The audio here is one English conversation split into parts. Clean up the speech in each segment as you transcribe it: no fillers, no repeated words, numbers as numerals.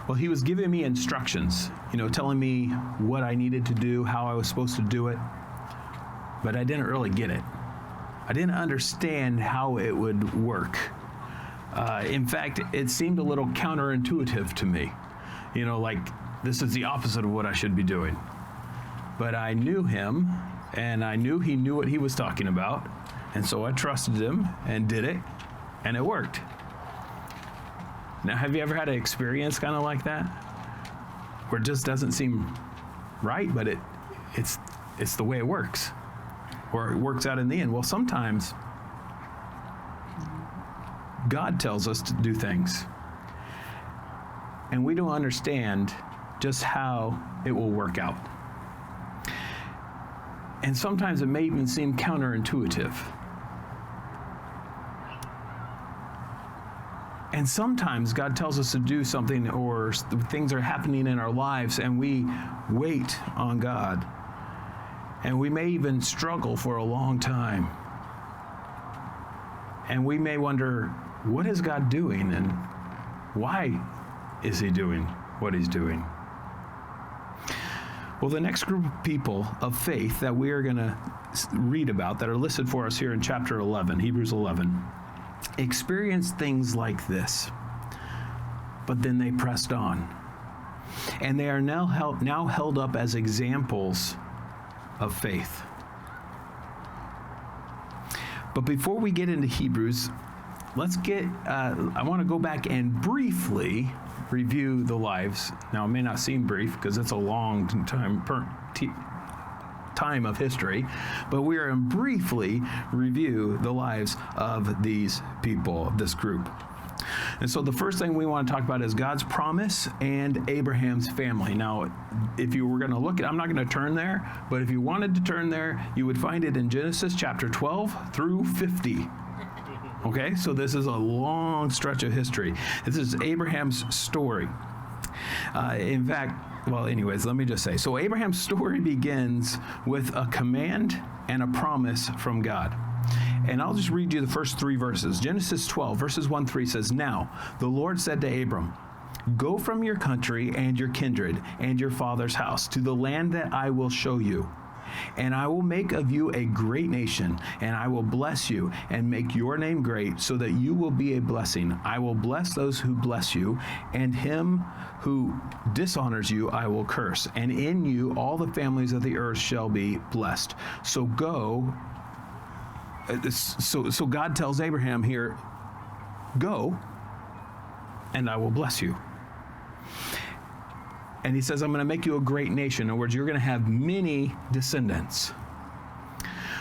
Well, he was giving me instructions, telling me what I needed to do, how I was supposed to do it, but I didn't really get it. I didn't understand how it would work. In fact, it seemed a little counterintuitive to me, like this is the opposite of what I should be doing. But I knew him, and I knew he knew what he was talking about, and so I trusted him and did it, and it worked. Now, have you ever had an experience kind of like that, where it just doesn't seem right, but it's the way it works, or it works out in the end? Well, sometimes God tells us to do things, and we don't understand just how it will work out. And sometimes it may even seem counterintuitive. And sometimes God tells us to do something, or things are happening in our lives, and we wait on God. And we may even struggle for a long time. And we may wonder, what is God doing, and why is he doing what he's doing? Well, the next group of people of faith that we are going to read about, that are listed for us here in chapter 11, Hebrews 11, experienced things like this, but then they pressed on. And they are now held up as examples of faith. But before we get into Hebrews, I want to go back and briefly review the lives. Now, it may not seem brief because it's a long time of history, but we are going to briefly review the lives of these people, this group. And so the first thing we want to talk about is God's promise and Abraham's family. Now, if you were going to look at, I'm not going to turn there, but if you wanted to turn there, you would find it in Genesis chapter 12 through 50. Okay, so this is a long stretch of history. This is Abraham's story. In fact, well, anyways, let me just say, so Abraham's story begins with a command and a promise from God. And I'll just read you the first 3 verses. Genesis 12, verses 1-3 says, "Now the Lord said to Abram, go from your country and your kindred and your father's house to the land that I will show you. And I will make of you a great nation, and I will bless you and make your name great, so that you will be a blessing. I will bless those who bless you, and him who dishonors you I will curse. And in you all the families of the earth shall be blessed. So go." So God tells Abraham here, go, and I will bless you. And he says, I'm going to make you a great nation. In other words, you're going to have many descendants.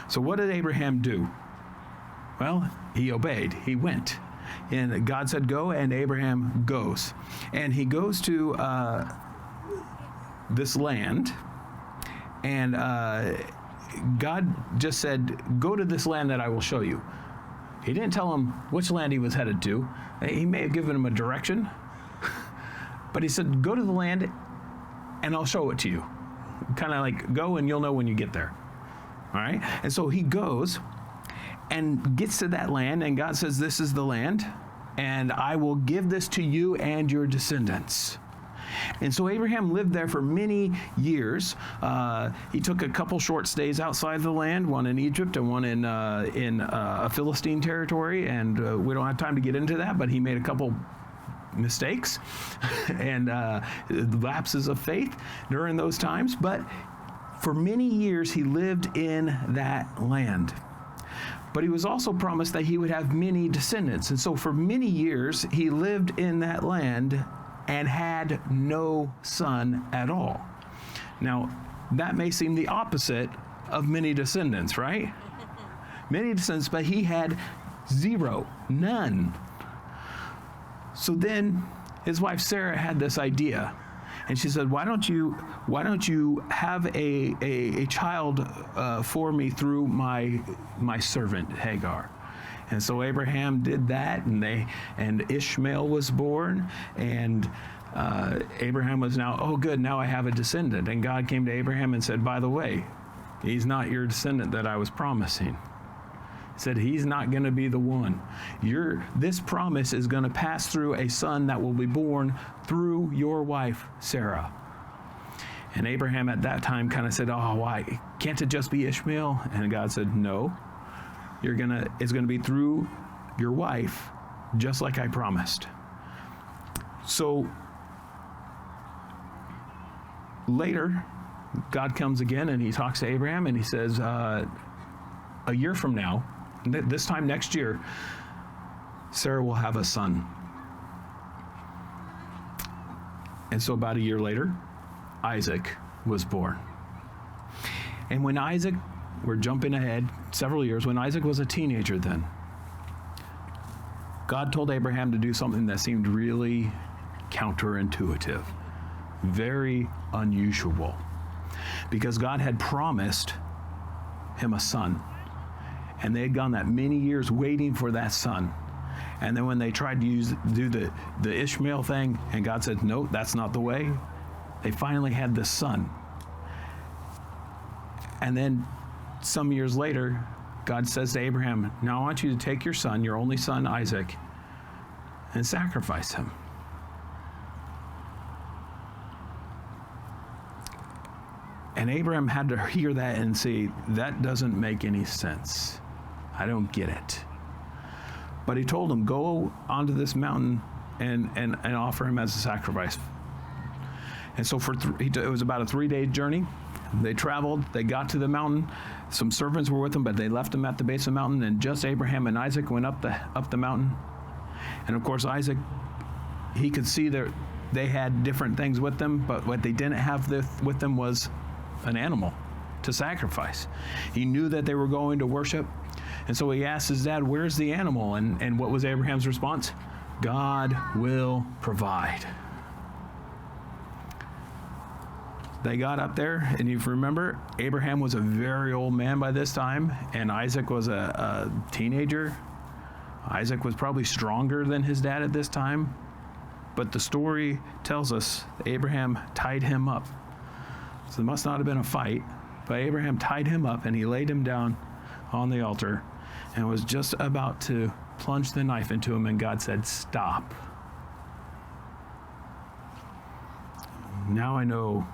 So what did Abraham do? Well, he obeyed. He went. And God said, go, and Abraham goes. And he goes to this land, and God just said, go to this land that I will show you. He didn't tell him which land he was headed to. He may have given him a direction, but he said, go to the land and I'll show it to you. Kind of like, go and you'll know when you get there. All right? And so he goes and gets to that land, and God says, this is the land, and I will give this to you and your descendants. And so Abraham lived there for many years. He took a couple short stays outside the land, one in Egypt and one in a Philistine territory, and we don't have time to get into that, but he made a couple mistakes and lapses of faith during those times. But for many years, he lived in that land. But he was also promised that he would have many descendants. And so for many years, he lived in that land and had no son at all. Now, that may seem the opposite of many descendants, right? Many descendants, but he had 0, none. So then his wife Sarah had this idea, and she said, why don't you have a child for me through my servant Hagar? And so Abraham did that, and Ishmael was born, and Abraham was now, oh good, now I have a descendant. And God came to Abraham and said, by the way, he's not your descendant that I was promising. He said, he's not going to be the one. This promise is going to pass through a son that will be born through your wife, Sarah. And Abraham at that time kind of said, oh, why? Can't it just be Ishmael? And God said, no, it's going to be through your wife, just like I promised. So later, God comes again and he talks to Abraham and he says, a year from now, this time next year, Sarah will have a son. And so about a year later, Isaac was born. And when Isaac, we're jumping ahead several years, when Isaac was a teenager then, God told Abraham to do something that seemed really counterintuitive, very unusual, because God had promised him a son. And they had gone that many years waiting for that son. And then when they tried to do the Ishmael thing, and God said, no, that's not the way, they finally had this son. And then some years later, God says to Abraham, now I want you to take your son, your only son, Isaac, and sacrifice him. And Abraham had to hear that and say, that doesn't make any sense. I don't get it. But he told him, go onto this mountain and offer him as a sacrifice. And so it was about a 3-day journey. They traveled, they got to the mountain. Some servants were with them, but they left them at the base of the mountain, and just Abraham and Isaac went up the mountain. And of course, Isaac, he could see that they had different things with them, but what they didn't have with them was an animal to sacrifice. He knew that they were going to worship, and so he asked his dad, where's the animal? And what was Abraham's response? God will provide. They got up there, and if you remember, Abraham was a very old man by this time, and Isaac was a teenager. Isaac was probably stronger than his dad at this time, but the story tells us Abraham tied him up. So there must not have been a fight, but Abraham tied him up, and he laid him down on the altar and was just about to plunge the knife into him, and God said, stop. Now I know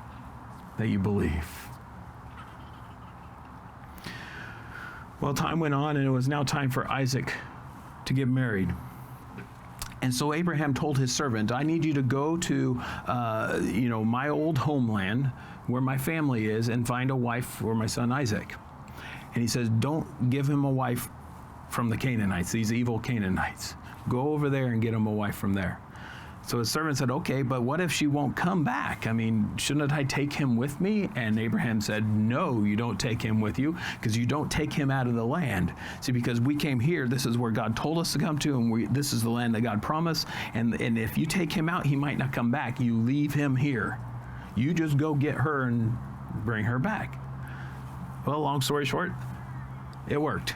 that you believe. Well, time went on, and it was now time for Isaac to get married. And so Abraham told his servant, I need you to go to my old homeland where my family is and find a wife for my son Isaac. And he says, don't give him a wife from the Canaanites, these evil Canaanites. Go over there and get him a wife from there. So his servant said, okay, but what if she won't come back? I mean, shouldn't I take him with me? And Abraham said, no, you don't take him with you, because you don't take him out of the land. See, because we came here, this is where God told us to come to, and this is the land that God promised. And if you take him out, he might not come back. You leave him here. You just go get her and bring her back. Well, long story short, it worked.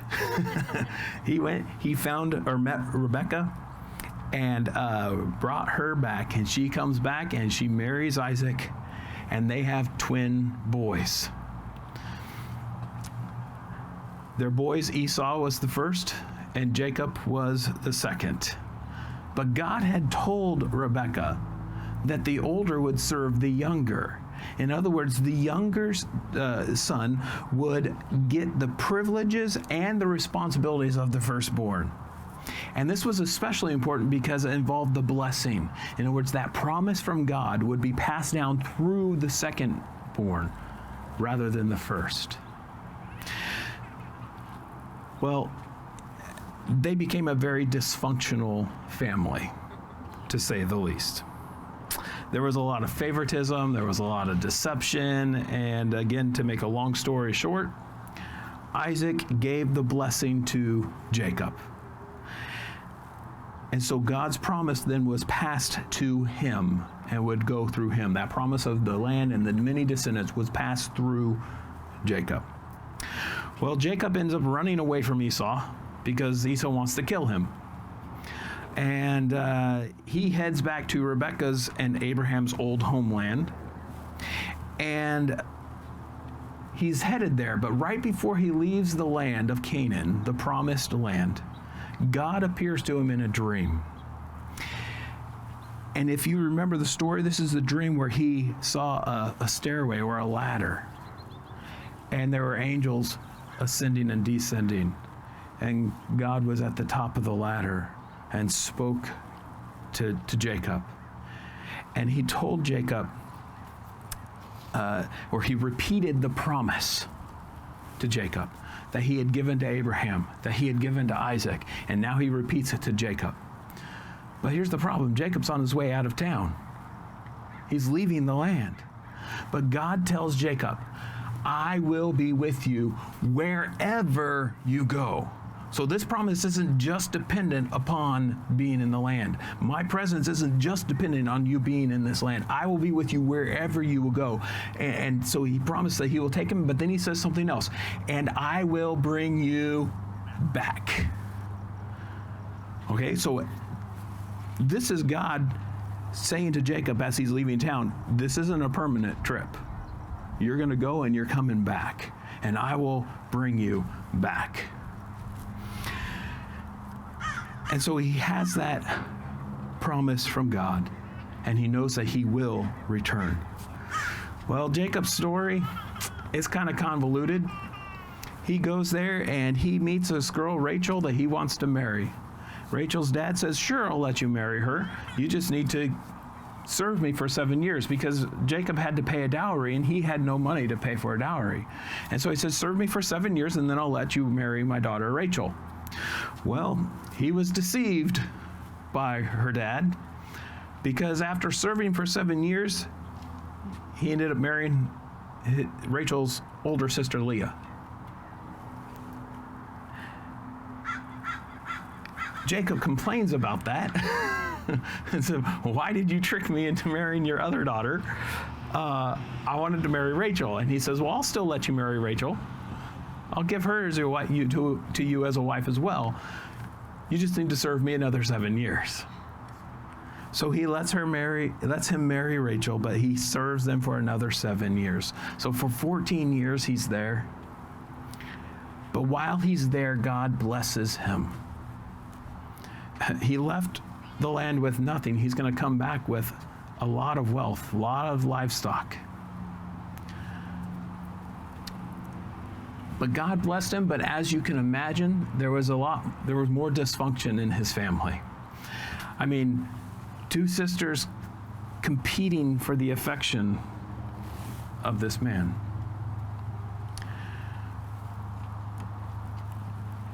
He met Rebecca, and brought her back, and she comes back and she marries Isaac, and they have twin boys. Their boys, Esau was the first and Jacob was the second. But God had told Rebekah that the older would serve the younger. In other words, the younger son would get the privileges and the responsibilities of the firstborn. And this was especially important because it involved the blessing. In other words, that promise from God would be passed down through the second-born rather than the first. Well, they became a very dysfunctional family, to say the least. There was a lot of favoritism, there was a lot of deception, and again, to make a long story short, Isaac gave the blessing to Jacob. And so God's promise then was passed to him and would go through him. That promise of the land and the many descendants was passed through Jacob. Well, Jacob ends up running away from Esau because Esau wants to kill him. And he heads back to Rebekah's and Abraham's old homeland. And he's headed there, but right before he leaves the land of Canaan, the promised land, God appears to him in a dream. And if you remember the story, this is the dream where he saw a stairway or a ladder. And there were angels ascending and descending. And God was at the top of the ladder and spoke to Jacob. And he told Jacob, or he repeated the promise to Jacob that he had given to Abraham, that he had given to Isaac, and now he repeats it to Jacob. But here's the problem. Jacob's on his way out of town. He's leaving the land. But God tells Jacob, I will be with you wherever you go. So this promise isn't just dependent upon being in the land. My presence isn't just dependent on you being in this land. I will be with you wherever you will go. And so he promised that he will take him, but then he says something else. And I will bring you back. Okay, so this is God saying to Jacob as he's leaving town, this isn't a permanent trip. You're going to go and you're coming back, and I will bring you back. And so he has that promise from God, and he knows that he will return. Well, Jacob's story is kind of convoluted. He goes there and he meets this girl, Rachel, that he wants to marry. Rachel's dad says, sure, I'll let you marry her. You just need to serve me for 7 years, because Jacob had to pay a dowry and he had no money to pay for a dowry. And so he says, serve me for 7 years and then I'll let you marry my daughter Rachel. Well, he was deceived by her dad, because after serving for 7 years, he ended up marrying Rachel's older sister Leah. Jacob complains about that and said, why did you trick me into marrying your other daughter? I wanted to marry Rachel. And he says, well, I'll still let you marry Rachel. I'll give her as your wife, to you as a wife as well. You just need to serve me another 7 years. So he lets him marry Rachel, but he serves them for another 7 years. So for 14 years he's there. But while he's there, God blesses him. He left the land with nothing. He's going to come back with a lot of wealth, a lot of livestock. But God blessed him, but as you can imagine, there was more dysfunction in his family. I mean, two sisters competing for the affection of this man.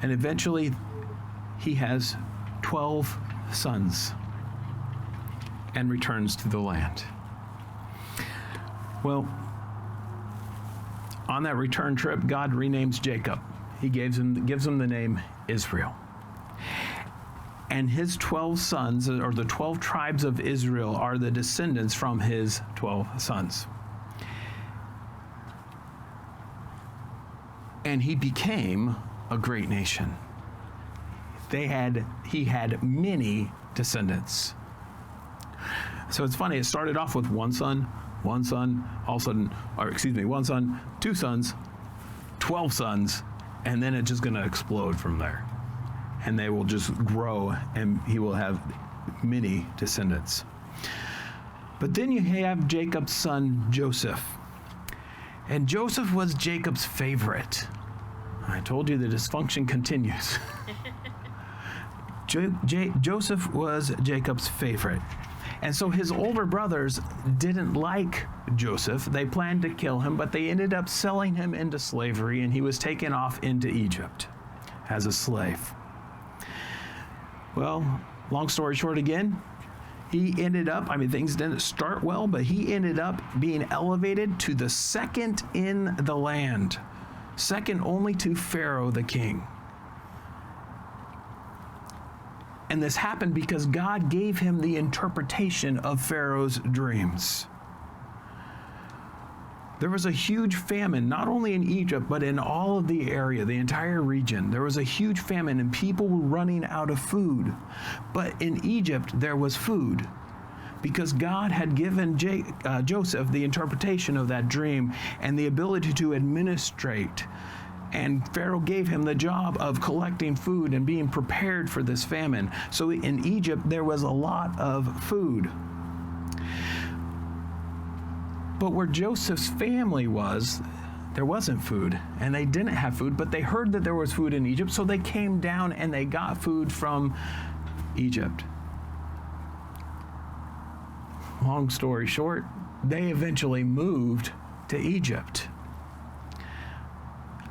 And eventually, he has 12 sons and returns to the land. Well, on that return trip, God renames Jacob. He gives him the name Israel. And his 12 sons, or the 12 tribes of Israel, are the descendants from his 12 sons. And he became a great nation. He had many descendants. So it's funny, it started off with one son, all of a sudden, one son, 2 sons, 12 sons, and then it's just going to explode from there. And they will just grow, and he will have many descendants. But then you have Jacob's son, Joseph. And Joseph was Jacob's favorite. I told you the dysfunction continues. Joseph was Jacob's favorite. And so his older brothers didn't like Joseph. They planned to kill him, but they ended up selling him into slavery, and he was taken off into Egypt as a slave. Well, long story short again, he ended up, things didn't start well, but he ended up being elevated to the second in the land, second only to Pharaoh the king. And this happened because God gave him the interpretation of Pharaoh's dreams. There was a huge famine, not only in Egypt, but in all of the area, the entire region. There was a huge famine and people were running out of food. But in Egypt, there was food. because God had given Joseph the interpretation of that dream and the ability to administrate. And Pharaoh gave him the job of collecting food and being prepared for this famine. So in Egypt, there was a lot of food. But where Joseph's family was, there wasn't food, and they didn't have food, but they heard that there was food in Egypt, so they came down and they got food from Egypt. Long story short, they eventually moved to Egypt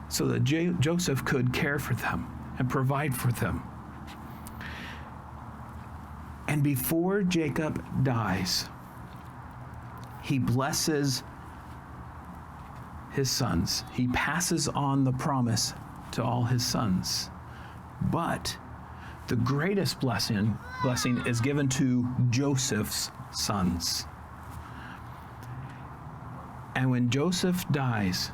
so that Joseph could care for them and provide for them. And before Jacob dies, he blesses his sons. He passes on the promise to all his sons. But the greatest blessing is given to Joseph's sons. And when Joseph dies,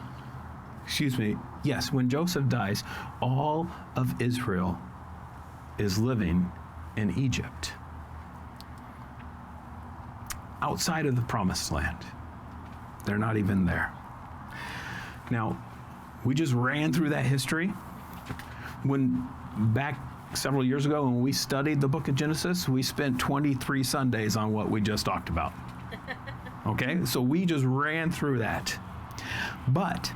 when Joseph dies, all of Israel is living in Egypt, outside of the promised land. They're not even there. Now, we just ran through that history. When back several years ago when we studied the book of Genesis, we spent 23 Sundays on what we just talked about. Okay, so we just ran through that. But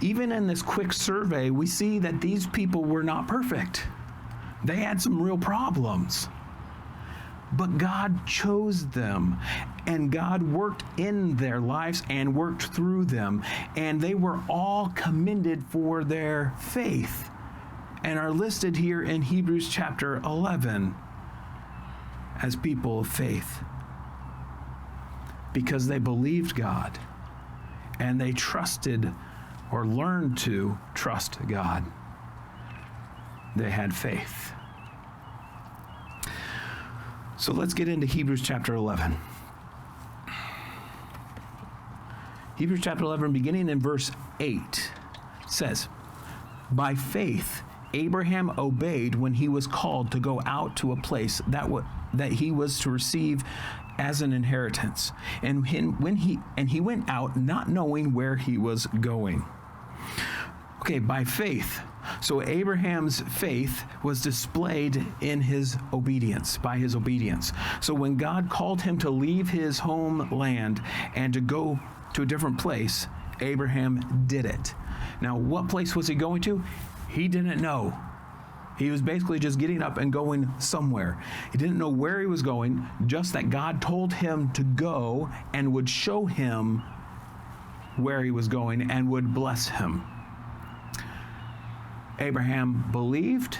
even in this quick survey, we see that these people were not perfect. They had some real problems. But God chose them, and God worked in their lives and worked through them, and they were all commended for their faith and are listed here in Hebrews chapter 11 as people of faith because they believed God and they trusted or learned to trust God. They had faith. So let's get into Hebrews chapter 11. Hebrews chapter 11, beginning in verse 8, says, "By faith Abraham obeyed when he was called to go out to a place that he was to receive as an inheritance. And he went out not knowing where he was going." Okay, by faith. So Abraham's faith was displayed in his obedience, by his obedience. So when God called him to leave his homeland and to go to a different place, Abraham did it. Now, what place was he going to? He didn't know. He was basically just getting up and going somewhere. He didn't know where he was going, just that God told him to go and would show him where he was going and would bless him. Abraham believed,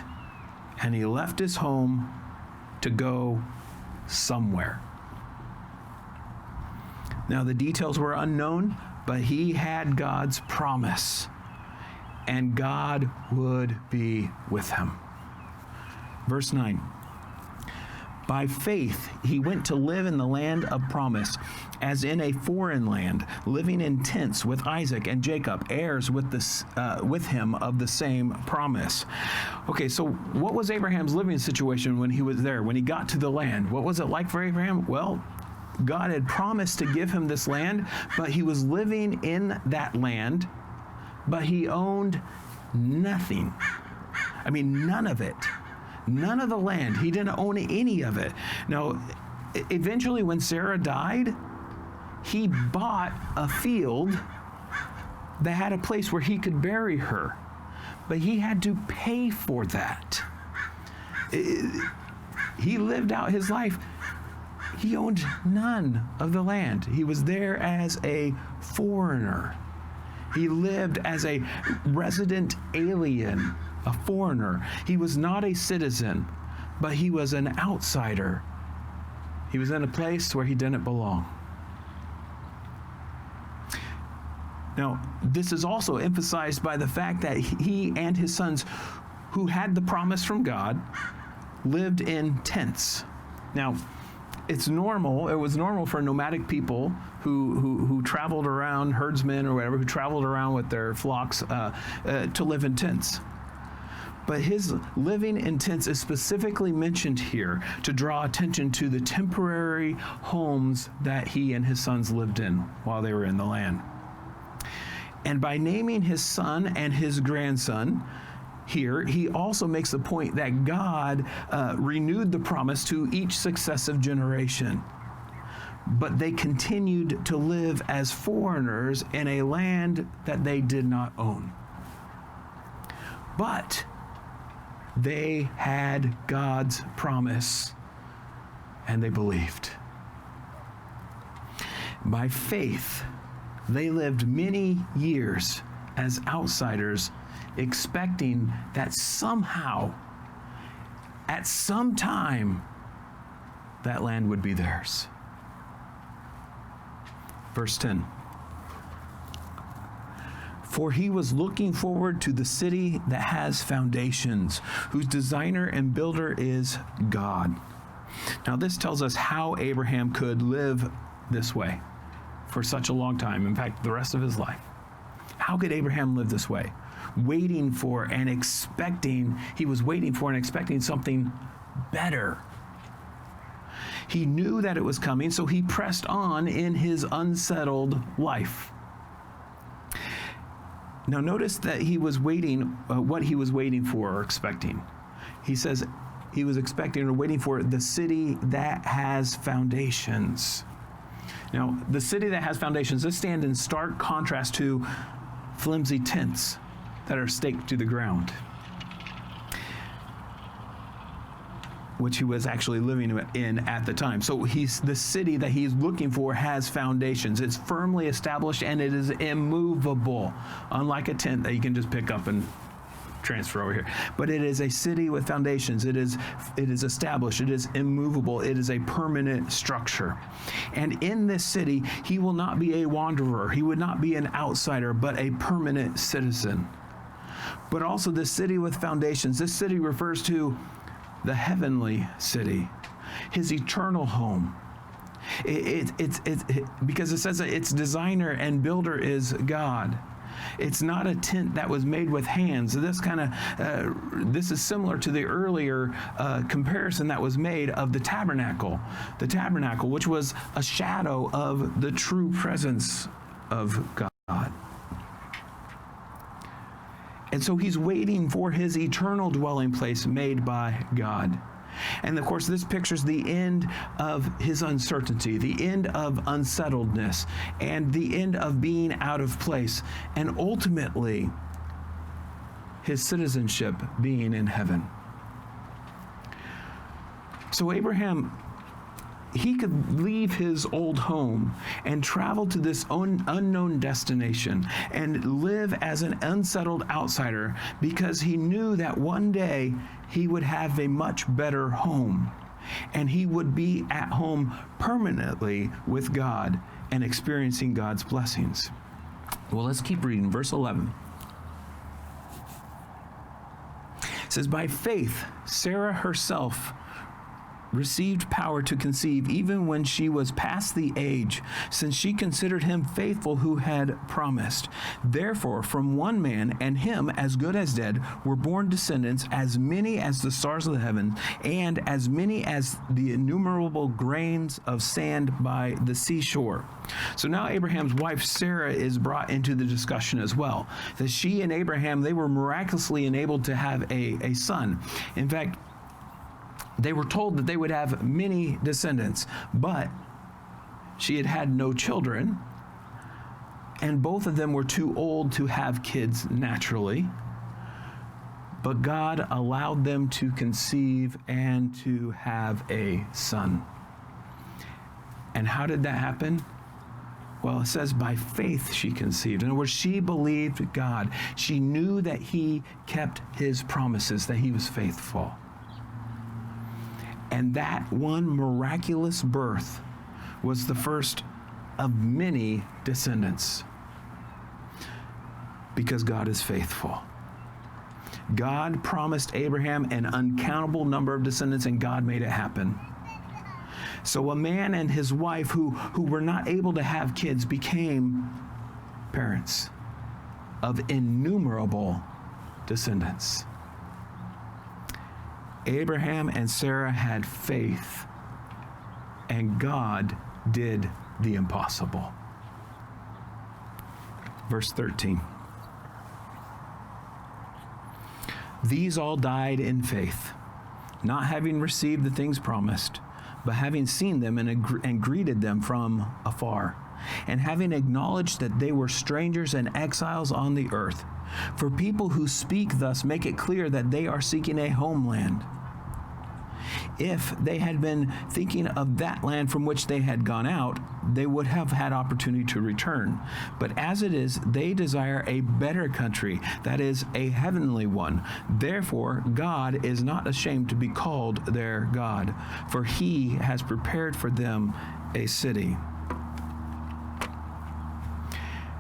and he left his home to go somewhere. Now, the details were unknown, but he had God's promise, and God would be with him. Verse 9. By faith, he went to live in the land of promise, as in a foreign land, living in tents with Isaac and Jacob, heirs with him of the same promise. Okay, so what was Abraham's living situation when he was there, when he got to the land? What was it like for Abraham? Well, God had promised to give him this land, but he was living in that land, but he owned nothing. I mean, none of it. None of the land. He didn't own any of it. Now, eventually when Sarah died, he bought a field that had a place where he could bury her. But he had to pay for that. He lived out his life. He owned none of the land. He was there as a foreigner. He lived as a resident alien, a foreigner. He was not a citizen, but he was an outsider. He was in a place where he didn't belong. Now, this is also emphasized by the fact that he and his sons, who had the promise from God, lived in tents. Now, it was normal for nomadic people who traveled around, herdsmen or whatever, who traveled around with their flocks, to live in tents. But his living in tents is specifically mentioned here to draw attention to the temporary homes that he and his sons lived in while they were in the land. And by naming his son and his grandson here, he also makes the point that God renewed the promise to each successive generation. But they continued to live as foreigners in a land that they did not own. But they had God's promise, and they believed. By faith, they lived many years as outsiders, expecting that somehow, at some time, that land would be theirs. Verse 10. For he was looking forward to the city that has foundations, whose designer and builder is God. Now, this tells us how Abraham could live this way for such a long time. In fact, the rest of his life. How could Abraham live this way? He was waiting for and expecting something better. He knew that it was coming, so he pressed on in his unsettled life. Now notice that he was waiting, what he was waiting for or expecting. He says he was expecting or waiting for the city that has foundations. Now, the city that has foundations, this stands in stark contrast to flimsy tents that are staked to the ground, which he was actually living in at the time. So the city that he's looking for has foundations. It's firmly established and it is immovable, unlike a tent that you can just pick up and transfer over here. But it is a city with foundations. It is established. It is immovable. It is a permanent structure. And in this city, he will not be a wanderer. He would not be an outsider, but a permanent citizen. But also this city with foundations. This city refers to the heavenly city, his eternal home. Because it says that its designer and builder is God. It's not a tent that was made with hands. This is similar to the earlier comparison that was made of the tabernacle, which was a shadow of the true presence of God. And so he's waiting for his eternal dwelling place made by God. And of course, this pictures the end of his uncertainty, the end of unsettledness, and the end of being out of place, and ultimately, his citizenship being in heaven. So Abraham, he could leave his old home and travel to this unknown destination and live as an unsettled outsider because he knew that one day he would have a much better home and he would be at home permanently with God and experiencing God's blessings. Well, let's keep reading. Verse 11. It says, by faith, Sarah herself received power to conceive even when she was past the age, since she considered him faithful who had promised. Therefore, from one man, and him as good as dead, were born descendants as many as the stars of the heaven, and as many as the innumerable grains of sand by the seashore. So now Abraham's wife Sarah is brought into the discussion as well. That she and Abraham, they were miraculously enabled to have a son. In fact, they were told that they would have many descendants, but she had no children, and both of them were too old to have kids naturally. But God allowed them to conceive and to have a son. And how did that happen? Well, it says by faith she conceived. In other words, she believed God. She knew that he kept his promises, that he was faithful. And that one miraculous birth was the first of many descendants because God is faithful. God promised Abraham an uncountable number of descendants, and God made it happen. So a man and his wife who were not able to have kids became parents of innumerable descendants. Abraham and Sarah had faith, and God did the impossible. Verse 13. These all died in faith, not having received the things promised, but having seen them and greeted them from afar, and having acknowledged that they were strangers and exiles on the earth. For people who speak thus make it clear that they are seeking a homeland. If they had been thinking of that land from which they had gone out, they would have had opportunity to return. But as it is, they desire a better country, that is, a heavenly one. Therefore, God is not ashamed to be called their God, for he has prepared for them a city.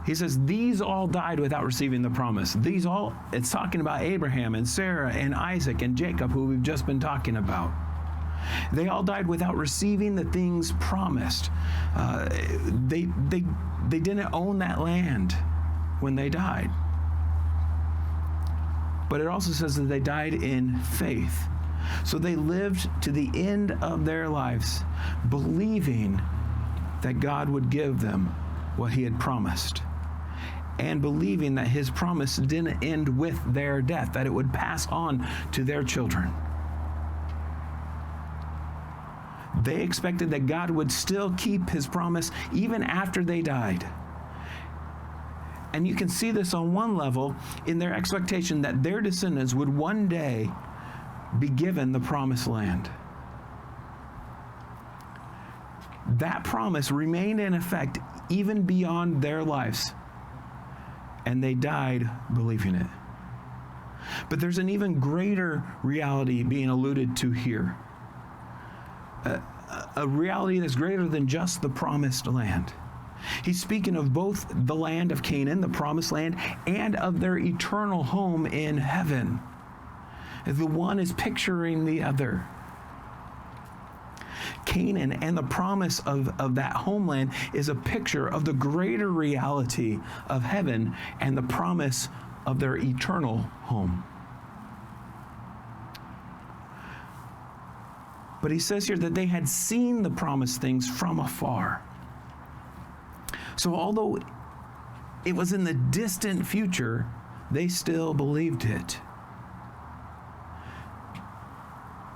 He says, these all died without receiving the promise. It's talking about Abraham and Sarah and Isaac and Jacob, who we've just been talking about. They all died without receiving the things promised. They didn't own that land when they died. But it also says that they died in faith. So they lived to the end of their lives, believing that God would give them what he had promised, and believing that his promise didn't end with their death, that it would pass on to their children. They expected that God would still keep his promise even after they died. And you can see this on one level in their expectation that their descendants would one day be given the promised land. That promise remained in effect even beyond their lives, and they died believing it. But there's an even greater reality being alluded to here. A reality that's greater than just the promised land. He's speaking of both the land of Canaan, the promised land, and of their eternal home in heaven. The one is picturing the other. Canaan and the promise of that homeland is a picture of the greater reality of heaven and the promise of their eternal home. But he says here that they had seen the promised things from afar. So although it was in the distant future, they still believed it.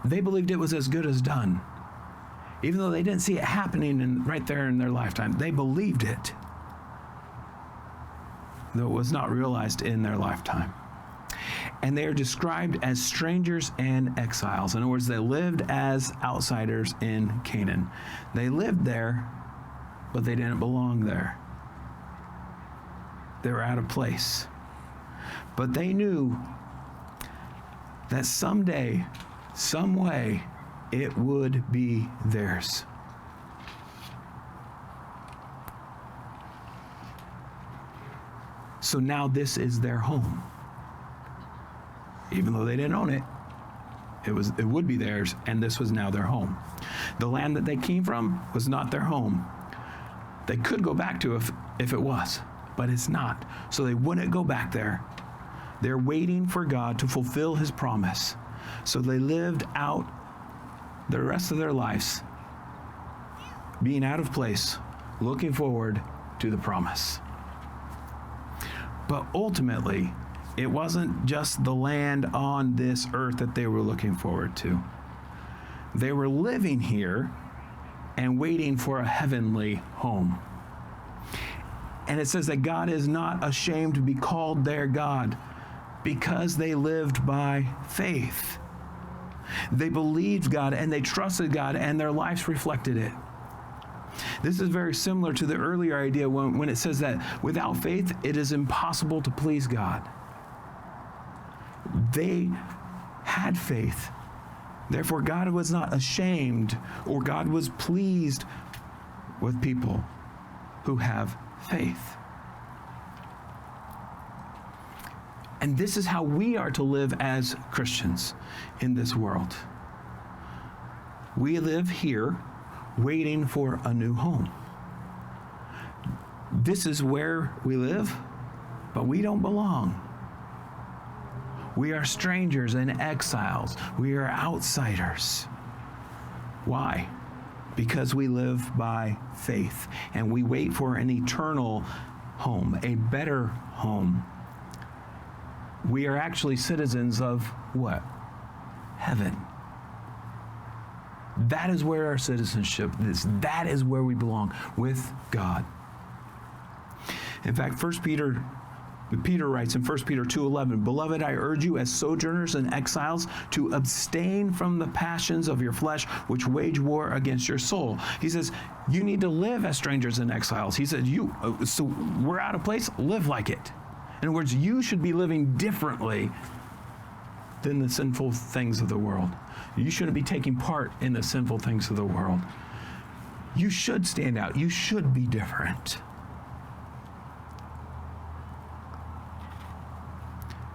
They believed it was as good as done. Even though they didn't see it happening right there in their lifetime, they believed it, though it was not realized in their lifetime. And they are described as strangers and exiles. In other words, they lived as outsiders in Canaan. They lived there, but they didn't belong there. They were out of place. But they knew that someday, some way, it would be theirs. So now this is their home. Even though they didn't own it, it would be theirs, and this was now their home. The land that they came from was not their home. They could go back to if it was, but it's not. So they wouldn't go back there. They're waiting for God to fulfill his promise. So they lived out the rest of their lives being out of place, looking forward to the promise. But ultimately, it wasn't just the land on this earth that they were looking forward to. They were living here and waiting for a heavenly home. And it says that God is not ashamed to be called their God because they lived by faith. They believed God and they trusted God, and their lives reflected it. This is very similar to the earlier idea when it says that without faith, it is impossible to please God. They had faith. Therefore, God was not ashamed, or God was pleased with people who have faith. And this is how we are to live as Christians in this world. We live here waiting for a new home. This is where we live, but we don't belong. We are strangers and exiles. We are outsiders. Why? Because we live by faith and we wait for an eternal home, a better home. We are actually citizens of what? Heaven. That is where our citizenship is. That is where we belong, with God. In fact, Peter writes in 1 Peter 2:11, "Beloved, I urge you as sojourners and exiles to abstain from the passions of your flesh, which wage war against your soul." He says, you need to live as strangers and exiles. He said, so we're out of place, live like it. In other words, you should be living differently than the sinful things of the world. You shouldn't be taking part in the sinful things of the world. You should stand out. You should be different.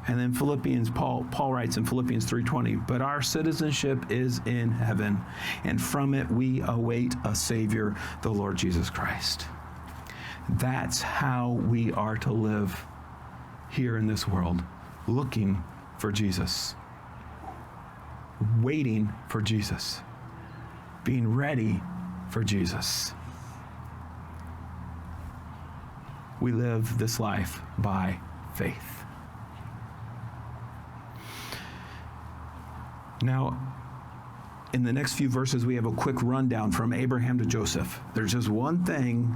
And then Paul writes in Philippians 3:20, "But our citizenship is in heaven, and from it we await a Savior, the Lord Jesus Christ." That's how we are to live here in this world, looking for Jesus, waiting for Jesus, being ready for Jesus. We live this life by faith. Now, in the next few verses, we have a quick rundown from Abraham to Joseph. There's just one thing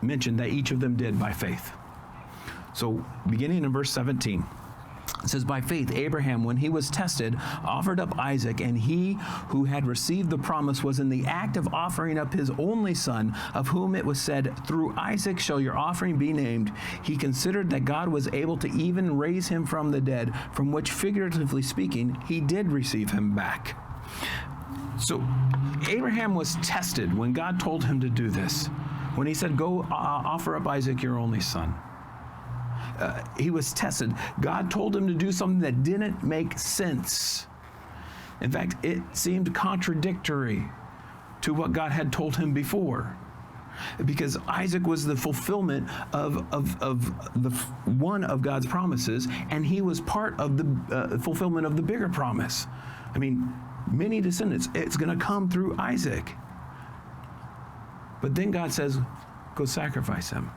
mentioned that each of them did by faith. So, beginning in verse 17, it says, "By faith, Abraham, when he was tested, offered up Isaac, and he who had received the promise was in the act of offering up his only son, of whom it was said, 'Through Isaac shall your offering be named.' He considered that God was able to even raise him from the dead, from which, figuratively speaking, he did receive him back." So Abraham was tested when God told him to do this. When he said, "Go offer up Isaac, your only son." He was tested. God told him to do something that didn't make sense. In fact, it seemed contradictory to what God had told him before, because Isaac was the fulfillment of the one of God's promises, and he was part of the fulfillment of the bigger promise. I mean, many descendants. It's going to come through Isaac. But then God says, "Go sacrifice him."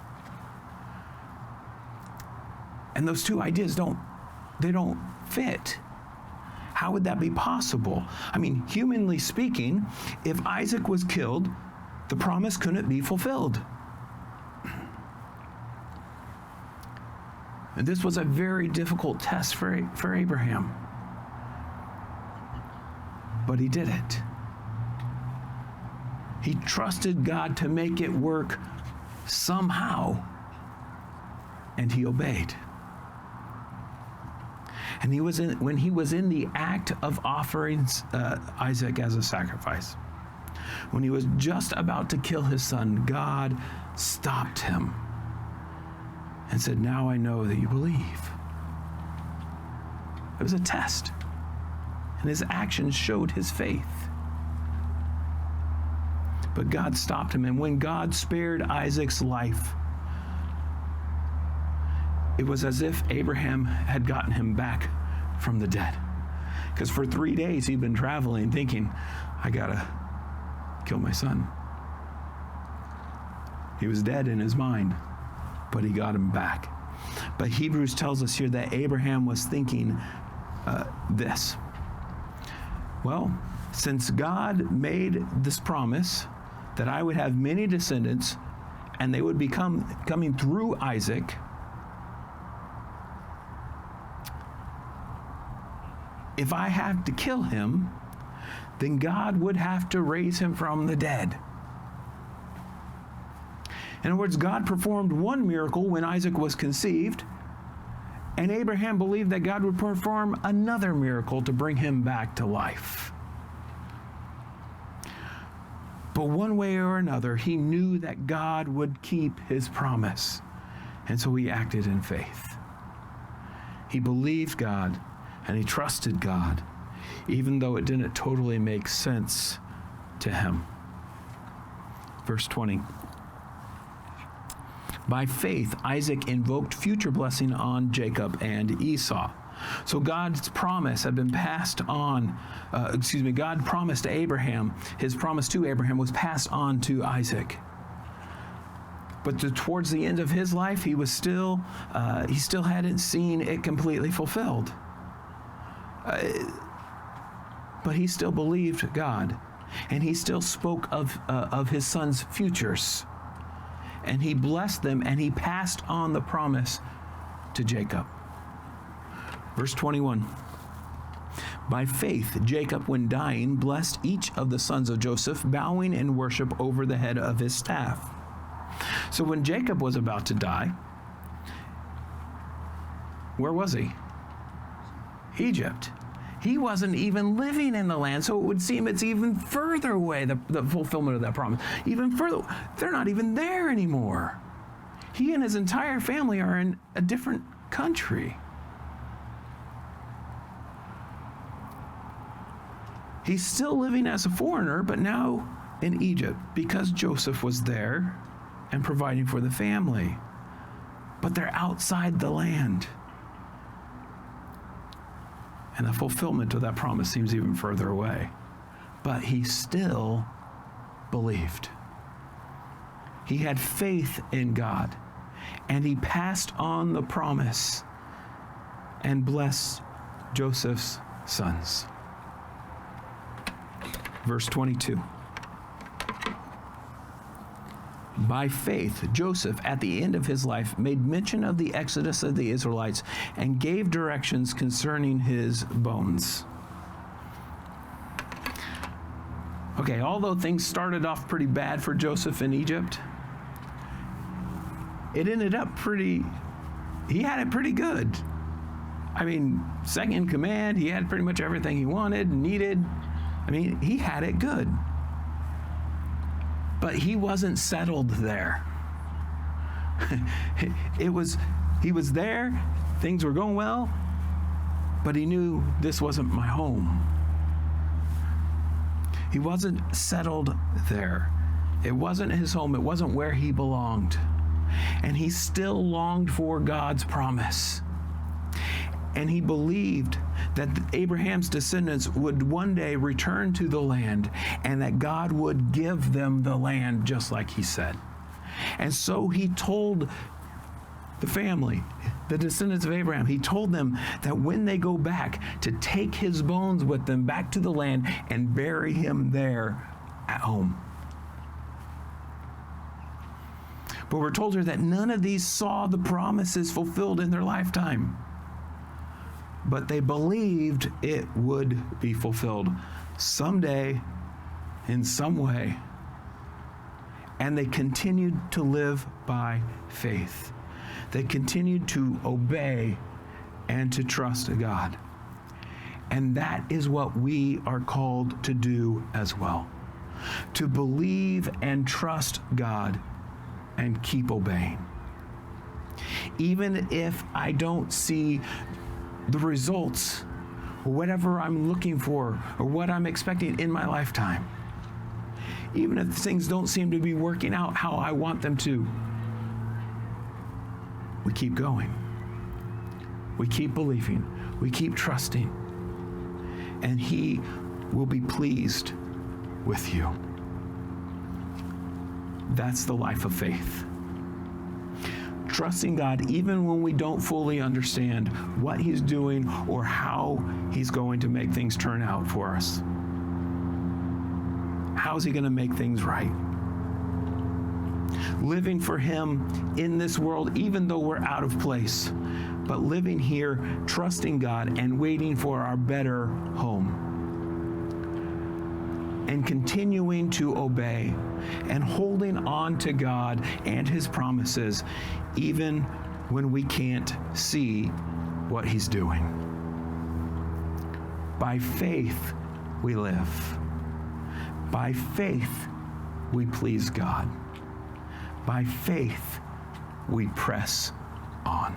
And those two ideas don't fit. How would that be possible? I mean, humanly speaking, if Isaac was killed, the promise couldn't be fulfilled. And this was a very difficult test for Abraham. But he did it. He trusted God to make it work somehow, and he obeyed. And when he was in the act of offering Isaac as a sacrifice, when he was just about to kill his son, God stopped him and said, "Now I know that you believe." It was a test, and his actions showed his faith. But God stopped him, and when God spared Isaac's life, it was as if Abraham had gotten him back from the dead. Because for 3 days he'd been traveling thinking, "I gotta kill my son." He was dead in his mind, but he got him back. But Hebrews tells us here that Abraham was thinking this. Well, since God made this promise that I would have many descendants and they would be coming through Isaac, if I have to kill him, then God would have to raise him from the dead. In other words, God performed one miracle when Isaac was conceived, and Abraham believed that God would perform another miracle to bring him back to life. But one way or another, he knew that God would keep his promise, and so he acted in faith. He believed God, and he trusted God, even though it didn't totally make sense to him. Verse 20. By faith, Isaac invoked future blessing on Jacob and Esau. So God's promise had been passed on. God promised to Abraham. His promise to Abraham was passed on to Isaac. But towards the end of his life, he still hadn't seen it completely fulfilled. But he still believed God, and he still spoke of his son's futures. And he blessed them, and he passed on the promise to Jacob. Verse 21. By faith, Jacob, when dying, blessed each of the sons of Joseph, bowing in worship over the head of his staff. So when Jacob was about to die, where was he? Egypt. He wasn't even living in the land, so it would seem it's even further away, the fulfillment of that promise. Even further. They're not even there anymore. He and his entire family are in a different country. He's still living as a foreigner, but now in Egypt, because Joseph was there and providing for the family. But they're outside the land. And the fulfillment of that promise seems even further away. But he still believed. He had faith in God. And he passed on the promise and blessed Joseph's sons. Verse 22. By faith, Joseph, at the end of his life, made mention of the exodus of the Israelites and gave directions concerning his bones. Okay, although things started off pretty bad for Joseph in Egypt, it ended up he had it pretty good. I mean, second in command, he had pretty much everything he wanted, needed. I mean, he had it good. But he wasn't settled there. He was there, things were going well, but he knew this wasn't my home. He wasn't settled there. It wasn't his home, it wasn't where he belonged. And he still longed for God's promise. And he believed that Abraham's descendants would one day return to the land and that God would give them the land just like he said. And so he told the family, the descendants of Abraham, he told them that when they go back to take his bones with them back to the land and bury him there at home. But we're told here that none of these saw the promises fulfilled in their lifetime. But they believed it would be fulfilled someday, in some way. And they continued to live by faith. They continued to obey and to trust God. And that is what we are called to do as well. To believe and trust God and keep obeying. Even if I don't see the results, or whatever I'm looking for, or what I'm expecting in my lifetime. Even if things don't seem to be working out how I want them to, we keep going. We keep believing. We keep trusting. And He will be pleased with you. That's the life of faith. Trusting God even when we don't fully understand what He's doing or how He's going to make things turn out for us. How's He going to make things right? Living for Him in this world, even though we're out of place, but living here, trusting God and waiting for our better home. And continuing to obey and holding on to God and His promises, even when we can't see what He's doing. By faith, we live. By faith, we please God. By faith, we press on.